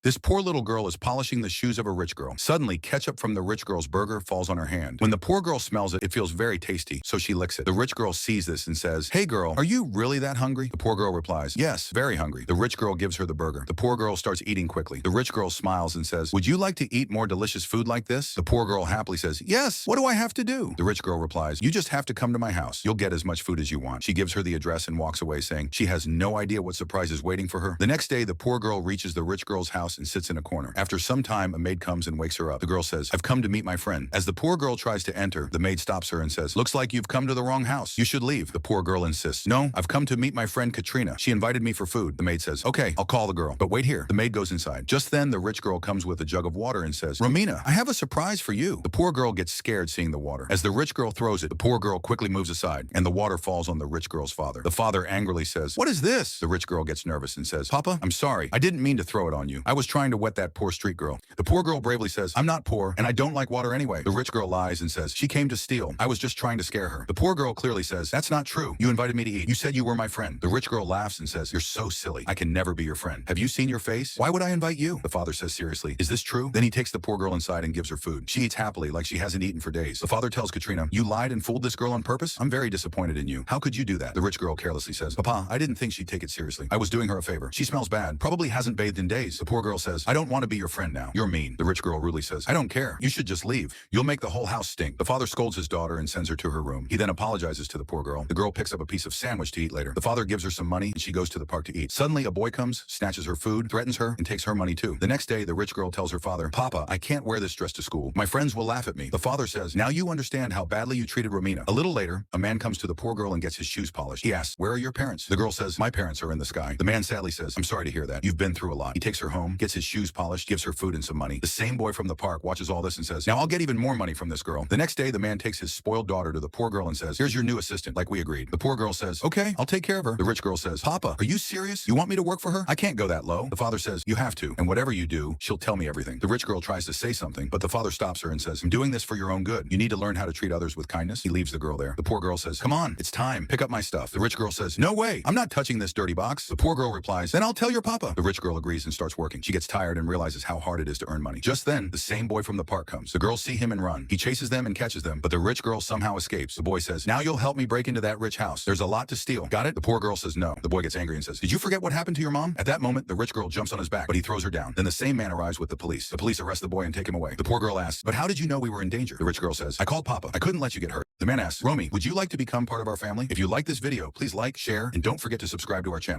This poor little girl is polishing the shoes of a rich girl. Suddenly, ketchup from the rich girl's burger falls on her hand. When the poor girl smells it, it feels very tasty, so she licks it. The rich girl sees this and says, "Hey girl, are you really that hungry?" The poor girl replies, "Yes, very hungry." The rich girl gives her the burger. The poor girl starts eating quickly. The rich girl smiles and says, "Would you like to eat more delicious food like this?" The poor girl happily says, "Yes, what do I have to do?" The rich girl replies, "You just have to come to my house. You'll get as much food as you want." She gives her the address and walks away saying she has no idea what surprise is waiting for her. The next day, the poor girl reaches the rich girl's house and sits in a corner. After some time, a maid comes and wakes her up. The girl says, "I've come to meet my friend." As the poor girl tries to enter, the maid stops her and says, "Looks like you've come to the wrong house. You should leave." The poor girl insists, "No, I've come to meet my friend Katrina. She invited me for food." The maid says, "Okay, I'll call the girl. But wait here." The maid goes inside. Just then, the rich girl comes with a jug of water and says, "Romina, I have a surprise for you." The poor girl gets scared seeing the water. As the rich girl throws it, the poor girl quickly moves aside, and the water falls on the rich girl's father. The father angrily says, "What is this?" The rich girl gets nervous and says, "Papa, I'm sorry. I didn't mean to throw it on you. I was trying to wet that poor street girl." The poor girl bravely says, "I'm not poor, and I don't like water anyway." The rich girl lies and says, "She came to steal. I was just trying to scare her." The poor girl clearly says, "That's not true. You invited me to eat. You said you were my friend." The rich girl laughs and says, "You're so silly. I can never be your friend. Have you seen your face? Why would I invite you?" The father says seriously, "Is this true?" Then he takes the poor girl inside and gives her food. She eats happily like she hasn't eaten for days. The father tells Katrina, "You lied and fooled this girl on purpose? I'm very disappointed in you. How could you do that?" The rich girl carelessly says, "Papa, I didn't think she'd take it seriously. I was doing her a favor. She smells bad. Probably hasn't bathed in days." The poor girl says, "I don't want to be your friend now. You're mean." The rich girl rudely says, "I don't care. You should just leave. You'll make the whole house stink." The father scolds his daughter and sends her to her room. He then apologizes to the poor girl. The girl picks up a piece of sandwich to eat later. The father gives her some money and she goes to the park to eat. Suddenly, a boy comes, snatches her food, threatens her, and takes her money too. The next day, the rich girl tells her father, "Papa, I can't wear this dress to school. My friends will laugh at me." The father says, "Now you understand how badly you treated Romina." A little later, a man comes to the poor girl and gets his shoes polished. He asks, "Where are your parents?" The girl says, "My parents are in the sky." The man sadly says, "I'm sorry to hear that. You've been through a lot." He takes her home, gets his shoes polished, gives her food and some money. The same boy from the park watches all this and says, "Now I'll get even more money from this girl." The next day, the man takes his spoiled daughter to the poor girl and says, "Here's your new assistant, like we agreed." The poor girl says, "Okay, I'll take care of her." The rich girl says, "Papa, are you serious? You want me to work for her? I can't go that low." The father says, "You have to, and whatever you do, she'll tell me everything." The rich girl tries to say something, but the father stops her and says, "I'm doing this for your own good. You need to learn how to treat others with kindness." He leaves the girl there. The poor girl says, "Come on, it's time. Pick up my stuff." The rich girl says, "No way. I'm not touching this dirty box." The poor girl replies, "Then I'll tell your papa." The rich girl agrees and starts working. She gets tired and realizes how hard it is to earn money. Just then, the same boy from the park comes. The girls see him and run. He chases them and catches them, but the rich girl somehow escapes. The boy says, "Now you'll help me break into that rich house. There's a lot to steal. Got it?" The poor girl says no. The boy gets angry and says, "Did you forget what happened to your mom?" At that moment, the rich girl jumps on his back, but he throws her down. Then the same man arrives with the police. The police arrest the boy and take him away. The poor girl asks, "But how did you know we were in danger?" The rich girl says, "I called Papa. I couldn't let you get hurt." The man asks, "Romy, would you like to become part of our family?" If you like this video, please like, share, and don't forget to subscribe to our channel.